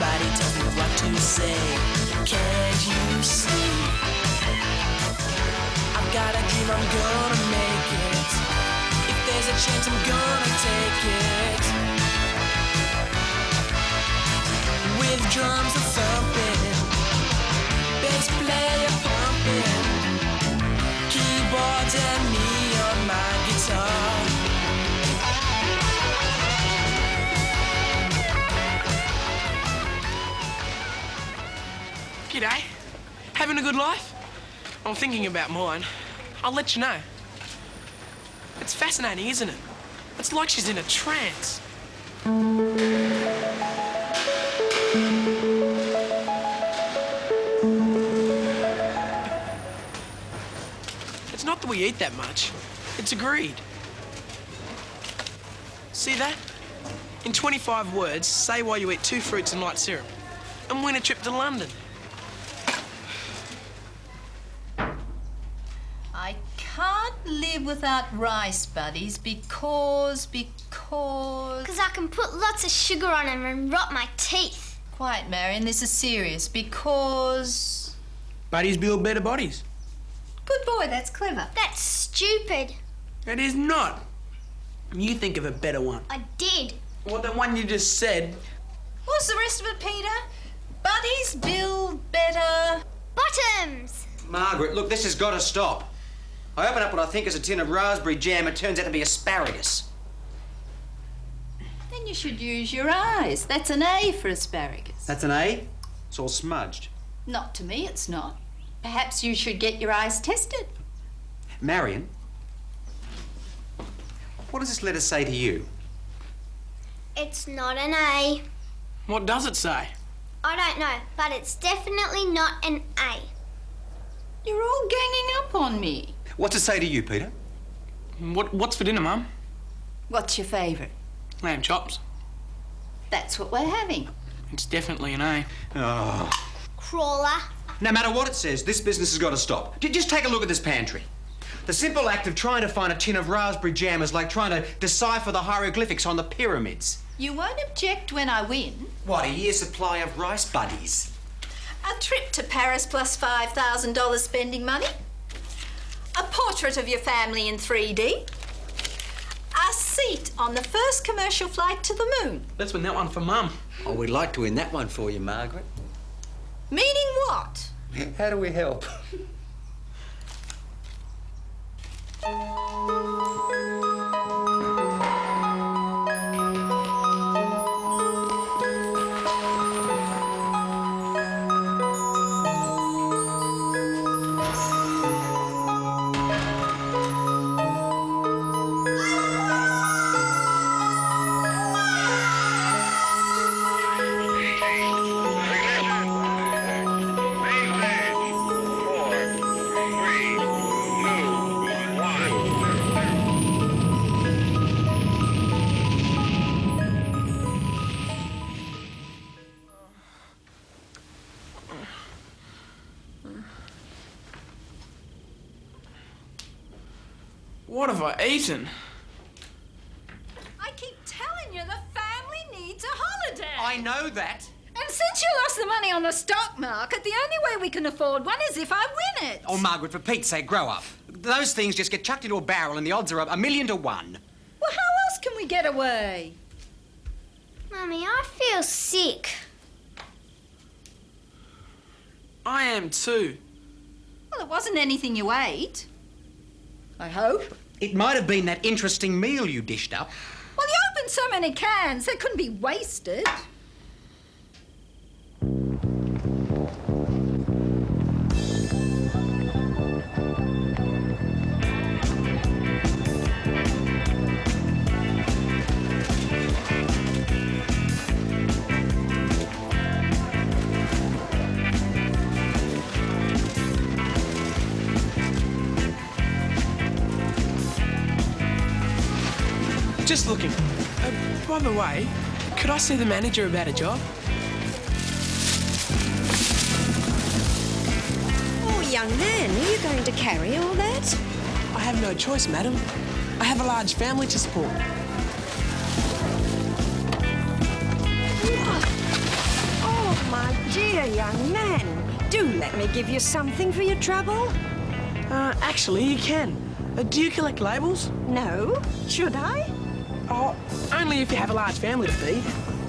Nobody tells me what to say. Can't you see? I've got a dream, I'm gonna make it. If there's a chance, I'm gonna take it. With drums a thumping, bass player pumping, keyboards and me on my guitar. G'day. Having a good life? I'm thinking about mine. I'll let you know. It's fascinating, isn't it? It's like she's in a trance. It's not that we eat that much. It's agreed. See that? In 25 words, say why you eat 2 fruits and light syrup and win a trip to London. I can't live without rice, buddies, because... Because I can put lots of sugar on them and rot my teeth. Quiet, Marion, this is serious. Because... Buddies build better bodies. Good boy, that's clever. That's stupid. It is not. You think of a better one. I did. Well, the one you just said. What's the rest of it, Peter? Buddies build better... Bottoms! Margaret, look, this has got to stop. I open up what I think is a tin of raspberry jam. It turns out to be asparagus. Then you should use your eyes. That's an A for asparagus. That's an A? It's all smudged. Not to me, it's not. Perhaps you should get your eyes tested. Marion, what does this letter say to you? It's not an A. What does it say? I don't know, but it's definitely not an A. You're all ganging up on me. What's it say to you, Peter? What's for dinner, Mum? What's your favourite? Lamb chops. That's what we're having. It's definitely an A. Oh. Crawler. No matter what it says, this business has got to stop. Just take a look at this pantry. The simple act of trying to find a tin of raspberry jam is like trying to decipher the hieroglyphics on the pyramids. You won't object when I win. What, a year's supply of rice buddies? A trip to Paris plus $5,000 spending money. A portrait of your family in 3D. A seat on the first commercial flight to the moon. Let's win that one for Mum. Oh, we'd like to win that one for you, Margaret. Meaning what? How do we help? What have I eaten? I keep telling you the family needs a holiday. I know that. And since you lost the money on the stock market, the only way we can afford one is if I win it. Oh, Margaret, for Pete's sake, grow up. Those things just get chucked into a barrel and the odds are 1,000,000 to 1. Well, how else can we get away? Mummy, I feel sick. I am too. Well, it wasn't anything you ate. I hope. It might have been that interesting meal you dished up. Well, you opened so many cans, they couldn't be wasted. Just looking. By the way, could I see the manager about a job? Oh, young man, are you going to carry all that? I have no choice, madam. I have a large family to support. Oh, Dear young man, do let me give you something for your trouble. Actually, you can. Do you collect labels? No? Should I? Oh, only if you have a large family to feed.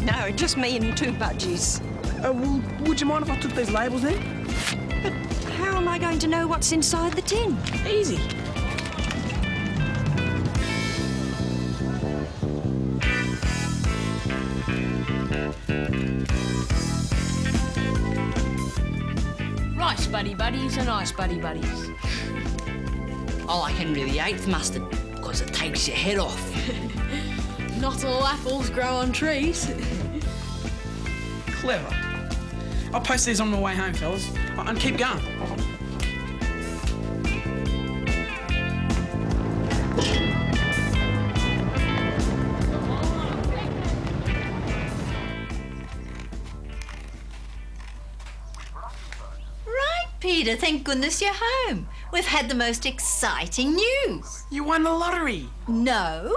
No, just me and 2 budgies. Well, would you mind if I took these labels then? But how am I going to know what's inside the tin? Easy. Rice buddy buddies and ice buddy buddies. I like Henry VIII mustard because it takes your head off. Not all apples grow on trees. Clever. I'll post these on my way home, fellas. And keep going. Right, Peter, thank goodness you're home. We've had the most exciting news. You won the lottery. No?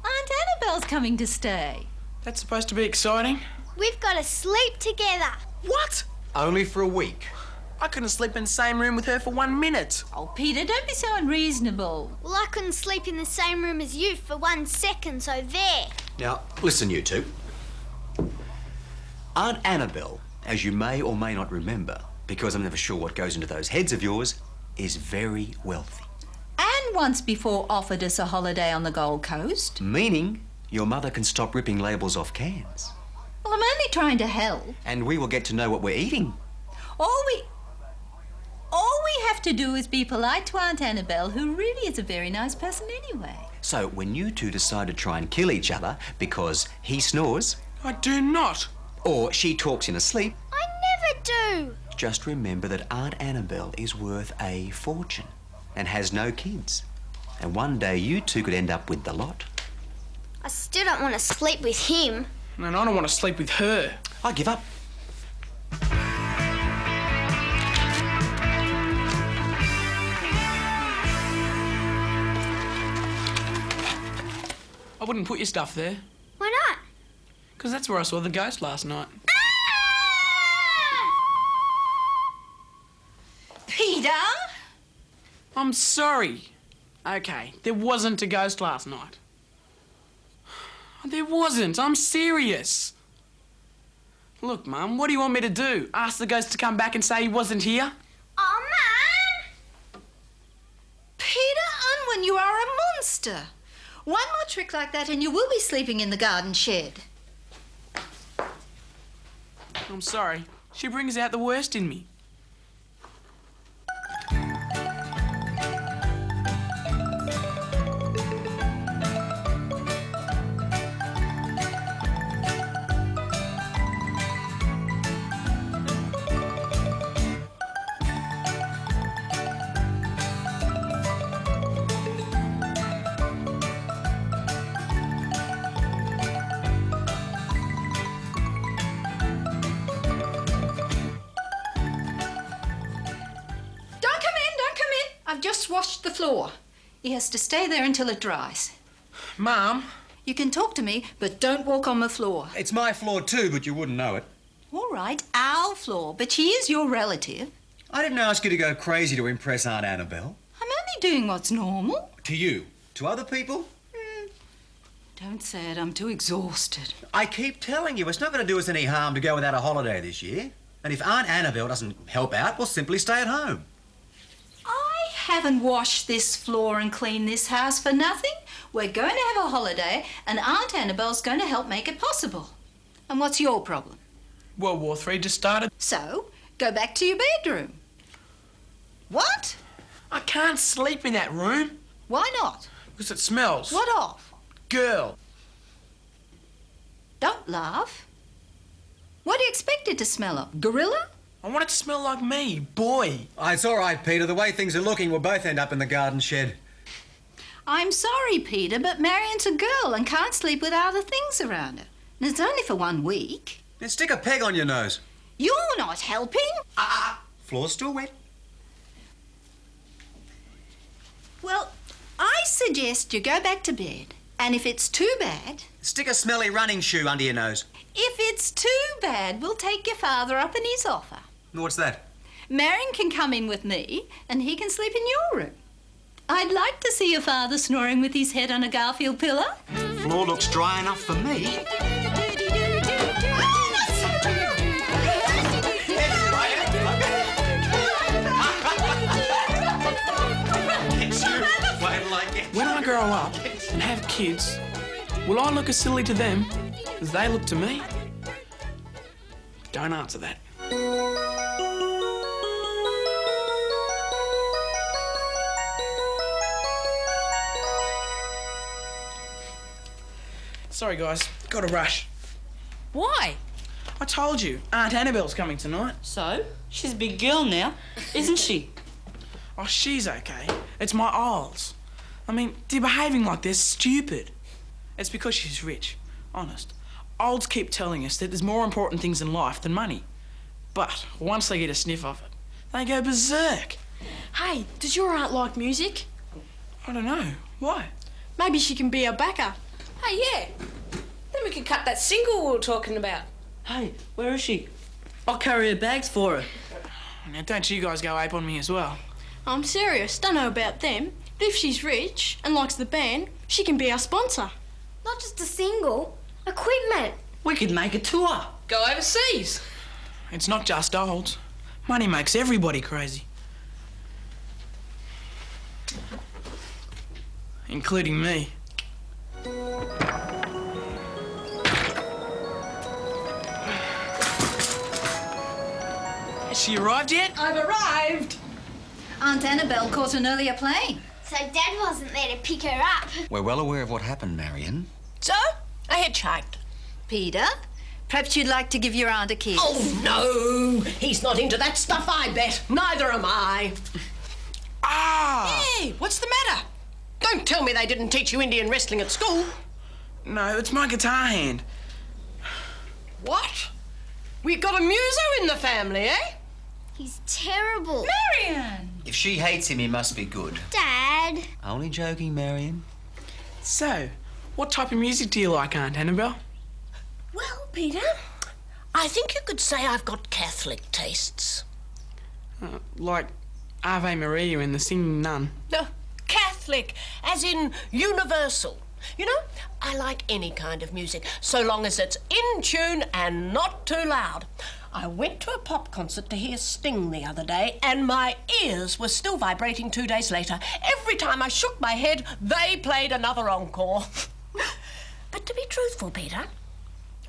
Aunt Annabelle's coming to stay. That's supposed to be exciting. We've got to sleep together. What? Only for a week. I couldn't sleep in the same room with her for 1 minute. Oh, Peter, don't be so unreasonable. Well, I couldn't sleep in the same room as you for 1 second, so there. Now, listen, you two. Aunt Annabelle, as you may or may not remember, because I'm never sure what goes into those heads of yours, is very wealthy. And once before offered us a holiday on the Gold Coast. Meaning your mother can stop ripping labels off cans. Well, I'm only trying to help. And we will get to know what we're eating. All we have to do is be polite to Aunt Annabelle, who really is a very nice person anyway. So when you two decide to try and kill each other because he snores I do not. or she talks in her sleep, I never do. just remember that Aunt Annabelle is worth a fortune and has no kids. And one day you two could end up with the lot. I still don't want to sleep with him. And I don't want to sleep with her. I give up. I wouldn't put your stuff there. Why not? Because that's where I saw the ghost last night. Peter? I'm sorry. Okay, there wasn't a ghost last night. There wasn't. I'm serious. Look, Mum, what do you want me to do? Ask the ghost to come back and say he wasn't here? Oh, Mum! Peter Unwin, you are a monster. One more trick like that and you will be sleeping in the garden shed. I'm sorry. She brings out the worst in me. I've just washed the floor. He has to stay there until it dries. Mum? You can talk to me, but don't walk on the floor. It's my floor too, but you wouldn't know it. All right, our floor, but she is your relative. I didn't ask you to go crazy to impress Aunt Annabelle. I'm only doing what's normal. To you. To other people? Don't say it, I'm too exhausted. I keep telling you, it's not going to do us any harm to go without a holiday this year. And if Aunt Annabelle doesn't help out, we'll simply stay at home. I haven't washed this floor and cleaned this house for nothing. We're going to have a holiday and Aunt Annabelle's going to help make it possible. And what's your problem? World War III just started. So, go back to your bedroom. What? I can't sleep in that room. Why not? Because it smells. What of? Girl. Don't laugh. What do you expect it to smell of? Gorilla? I want it to smell like me, boy. It's all right, Peter. The way things are looking, we'll both end up in the garden shed. I'm sorry, Peter, but Marion's a girl and can't sleep with other things around her. And it's only for 1 week. Then stick a peg on your nose. You're not helping. Floor's still wet. Well, I suggest you go back to bed And if it's too bad... Stick a smelly running shoe under your nose. If it's too bad, we'll take your father up on his offer. What's that? Marion can come in with me and he can sleep in your room. I'd like to see your father snoring with his head on a Garfield pillow. Floor looks dry enough for me. When I grow up and have kids, will I look as silly to them as they look to me? Don't answer that. Sorry, guys. Got to rush. Why? I told you, Aunt Annabelle's coming tonight. So? She's a big girl now, isn't she? Oh, she's okay. It's my Isles. I mean, they're behaving like they're stupid. It's because she's rich, honest. Olds keep telling us that there's more important things in life than money. But once they get a sniff of it, they go berserk. Hey, does your aunt like music? I don't know. Why? Maybe she can be our backer. Hey, yeah. Then we could cut that single we were talking about. Hey, where is she? I'll carry her bags for her. Now, don't you guys go ape on me as well. I'm serious, don't know about them. But if she's rich and likes the band, she can be our sponsor. Not just a single, equipment. We could make a tour. Go overseas. It's not just olds. Money makes everybody crazy. Including me. Has she arrived yet? I've arrived. Aunt Annabelle caught an earlier plane. So Dad wasn't there to pick her up. We're well aware of what happened, Marion. So, I hitchhiked. Peter, perhaps you'd like to give your aunt a kiss. Oh, no! He's not into that stuff, I bet. Neither am I. Ah! Hey, what's the matter? Don't tell me they didn't teach you Indian wrestling at school. No, it's my guitar hand. What? We've got a muso in the family, eh? He's terrible. Marion! If she hates him, he must be good. Dad. Only joking, Marion. So, what type of music do you like, Aunt Annabelle? Well, Peter, I think you could say I've got Catholic tastes. Like Ave Maria and the Singing Nun. No, Catholic, as in universal. You know, I like any kind of music, so long as it's in tune and not too loud. I went to a pop concert to hear Sting the other day, and my ears were still vibrating 2 days later. Every time I shook my head, they played another encore. But to be truthful, Peter,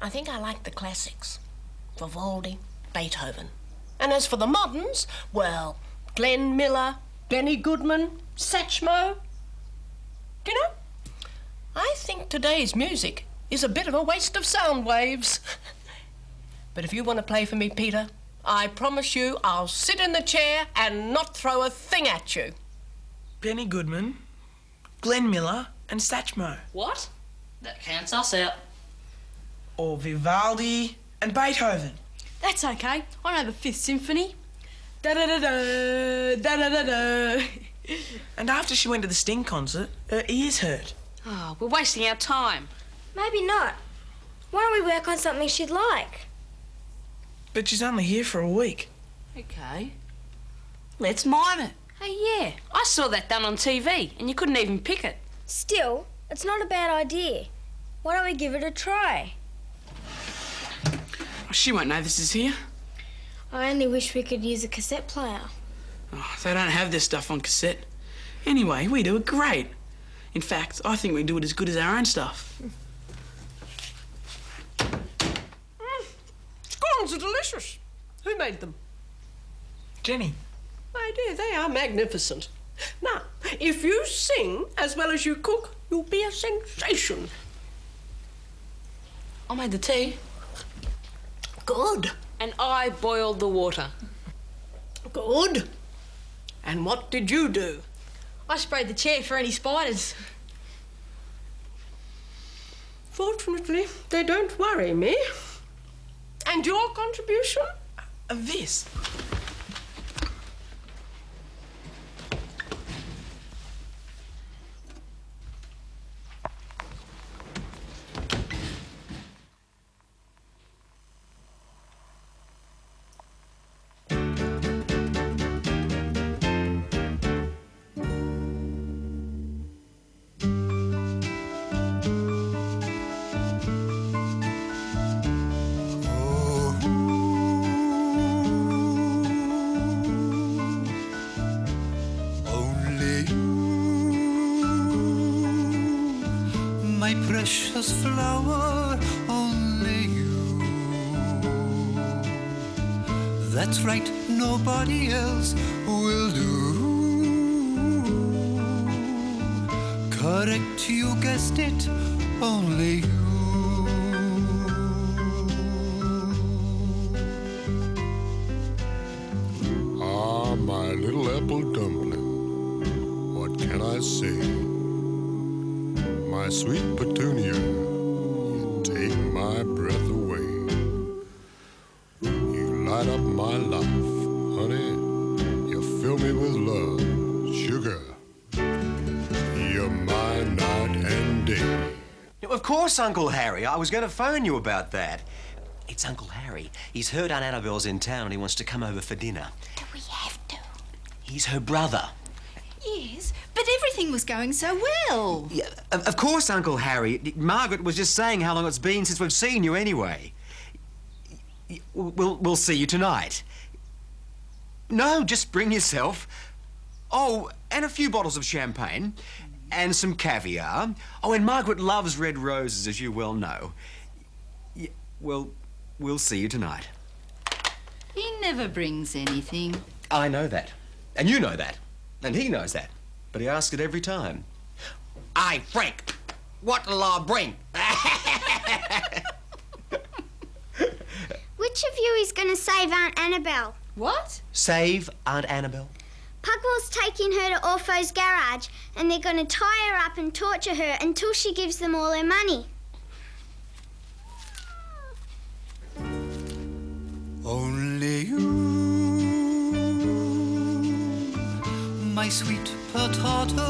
I think I like the classics. Vivaldi, Beethoven. And as for the moderns, well, Glenn Miller, Benny Goodman, Satchmo. Do you know, I think today's music is a bit of a waste of sound waves. But if you want to play for me, Peter, I promise you I'll sit in the chair and not throw a thing at you. Benny Goodman, Glenn Miller and Satchmo. What? That counts us out. Or Vivaldi and Beethoven. That's okay. I know the Fifth Symphony. Da-da-da-da, da-da-da-da. And after she went to the Sting concert, her ears hurt. Oh, we're wasting our time. Maybe not. Why don't we work on something she'd like? But she's only here for a week. Okay. Let's mime it. Hey, yeah. I saw that done on TV and you couldn't even pick it. Still, it's not a bad idea. Why don't we give it a try? She won't know this is here. I only wish we could use a cassette player. Oh, they don't have this stuff on cassette. Anyway, we do it great. In fact, I think we do it as good as our own stuff. Scones are delicious. Who made them? Jenny. My dear, they are magnificent. Now, if you sing as well as you cook, you'll be a sensation. I made the tea. Good. And I boiled the water. Good. And what did you do? I sprayed the chair for any spiders. Fortunately, they don't worry me. And your contribution? This. you, my precious flower, only you. That's right, nobody else will do. Correct, you guessed it, only you. Ah, my little apple dumpling, what can I say? My sweet petunia, you take my breath away. You light up my life, honey, you fill me with love, sugar. You're my night and day. Of course, Uncle Harry. I was going to phone you about that. It's Uncle Harry. He's heard Aunt Annabelle's in town and he wants to come over for dinner. Do we have to? He's her brother. Yes, but everything was going so well. Yeah, of course, Uncle Harry. Margaret was just saying how long it's been since we've seen you anyway. We'll see you tonight. No, just bring yourself. Oh, and a few bottles of champagne. And some caviar. Oh, and Margaret loves red roses, as you well know. Yeah, well, we'll see you tonight. He never brings anything. I know that. And you know that. And he knows that. But he asks it every time. Aye, Frank, what'll I bring? Which of you is going to save Aunt Annabelle? What? Save Aunt Annabelle? Pugwall's taking her to Orpho's garage and they're going to tie her up and torture her until she gives them all her money. Only you, my sweet potato,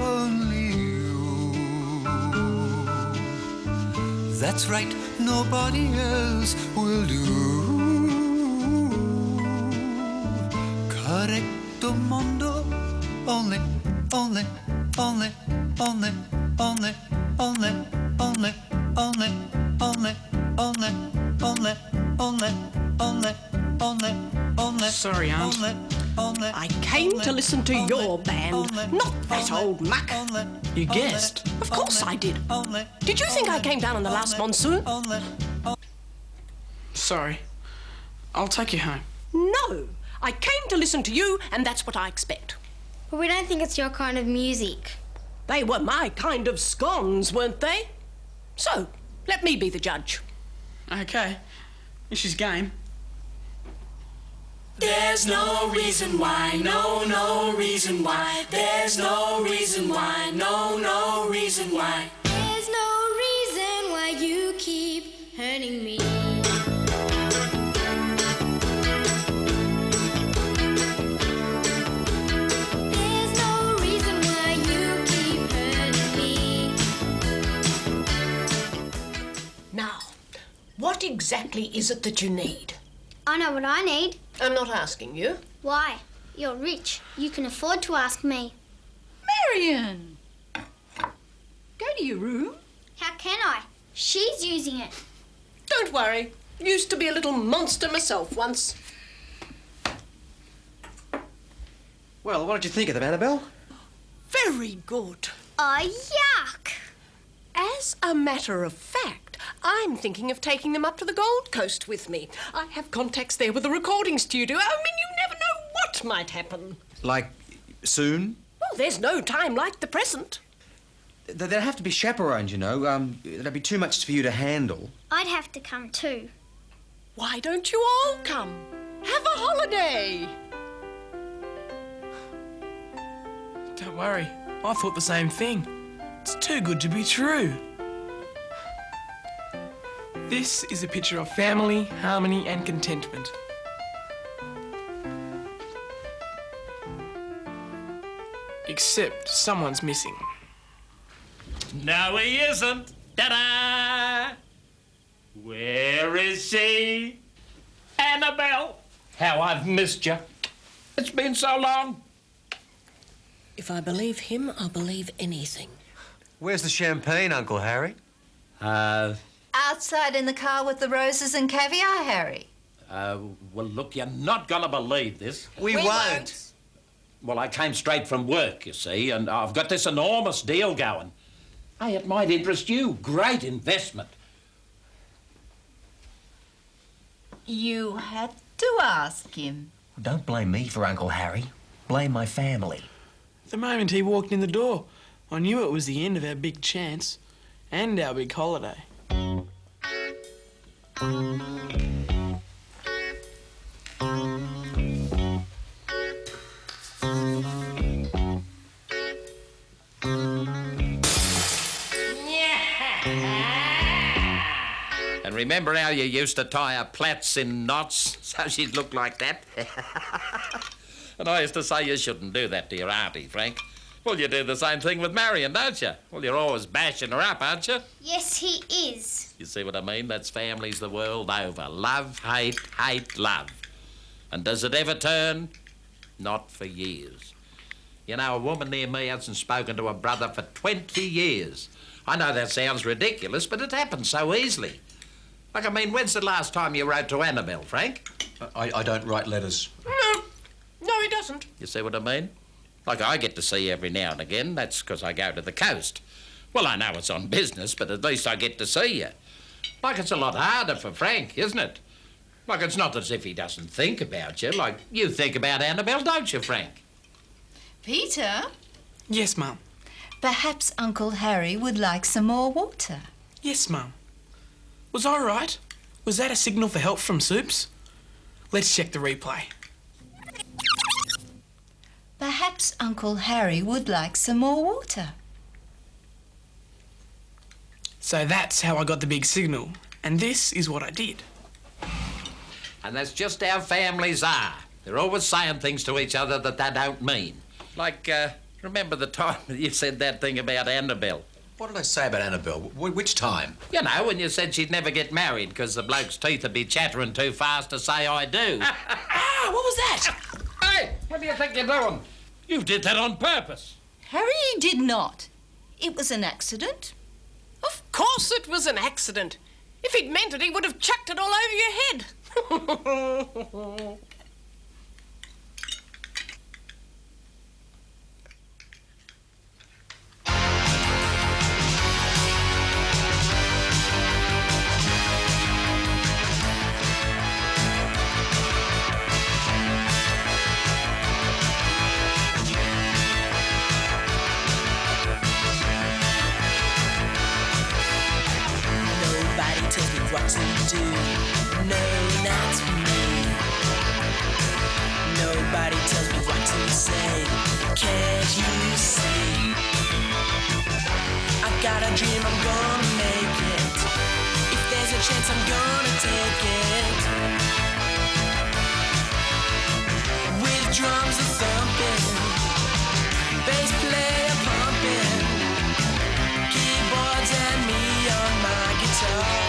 only you. That's right, nobody else will do. Correcto mondo, only, only, only, only, only, only, only, only, only, only, only, only, only, only, only. Sorry, Aunt. I came to listen to your band, not that old muck. You guessed. Of course I did. Did you think I came down in the last monsoon? Sorry. I'll take you home. No. I came to listen to you, and that's what I expect. But we don't think it's your kind of music. They were my kind of scones, weren't they? So, let me be the judge. Okay. If she's game. There's no reason why, no reason why. There's no reason why, no reason why. There's no reason why you keep hurting me. There's no reason why you keep hurting me. Now, what exactly is it that you need? I know what I need. I'm not asking you. Why? You're rich. You can afford to ask me. Marion! Go to your room. How can I? She's using it. Don't worry. Used to be a little monster myself once. Well, what did you think of them, Annabelle? Very good. Oh, yuck! As a matter of fact, I'm thinking of taking them up to the Gold Coast with me. I have contacts there with a recording studio. I mean, you never know what might happen. Like, soon? Well, there's no time like the present. They'd have to be chaperoned, you know. That'd be too much for you to handle. I'd have to come too. Why don't you all come? Have a holiday. Don't worry. I thought the same thing. It's too good to be true. This is a picture of family, harmony and contentment. Except someone's missing. No, he isn't. Ta-da! Where is she? Annabelle! How I've missed you. It's been so long. If I believe him, I'll believe anything. Where's the champagne, Uncle Harry? Outside in the car with the roses and caviar, Harry. Well, look, you're not gonna believe this. We won't. Well, I came straight from work, you see, and I've got this enormous deal going. Hey, it might interest you. Great investment. You had to ask him. Don't blame me for Uncle Harry. Blame my family. The moment he walked in the door, I knew it was the end of our big chance and our big holiday. And remember how you used to tie her plaits in knots so she'd look like that? And I used to say you shouldn't do that to your auntie, Frank. Well, you do the same thing with Marion, don't you? Well, you're always bashing her up, aren't you? Yes, he is. You see what I mean? That's families the world over. Love, hate, hate, love. And does it ever turn? Not for years. You know, a woman near me hasn't spoken to her brother for 20 years. I know that sounds ridiculous, but it happens so easily. Like, I mean, when's the last time you wrote to Annabelle, Frank? I don't write letters. No, he doesn't. You see what I mean? Like, I get to see you every now and again. That's because I go to the coast. Well, I know it's on business, but at least I get to see you. Like, it's a lot harder for Frank, isn't it? Like, it's not as if he doesn't think about you. Like, you think about Annabelle, don't you, Frank? Peter? Yes, Mum. Perhaps Uncle Harry would like some more water. Yes, Mum. Was I right? Was that a signal for help from Soups? Let's check the replay. Perhaps Uncle Harry would like some more water. So that's how I got the big signal. And this is what I did. And that's just how families are. They're always saying things to each other that they don't mean. Like, remember the time that you said that thing about Annabelle? What did I say about Annabelle? Which time? You know, when you said she'd never get married because the bloke's teeth would be chattering too fast to say I do. What was that? Hey, what do you think you're doing? You did that on purpose. Harry did not. It was an accident. Of course it was an accident. If he'd meant it, he would have chucked it all over your head. What to do? No, not me. Nobody tells me what to say. Can't you see? I've got a dream, I'm gonna make it. If there's a chance, I'm gonna take it. With drums a thumping, bass player pumping, keyboards and me on my guitar.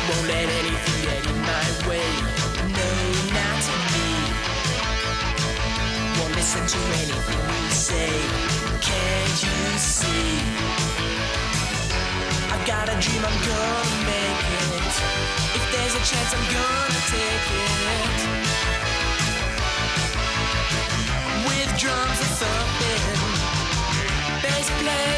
Won't let anything get in my way. No, not me. Won't listen to anything you say. Can't you see? I've got a dream, I'm gonna make it. If there's a chance, I'm gonna take it. With drums a thumping, bass player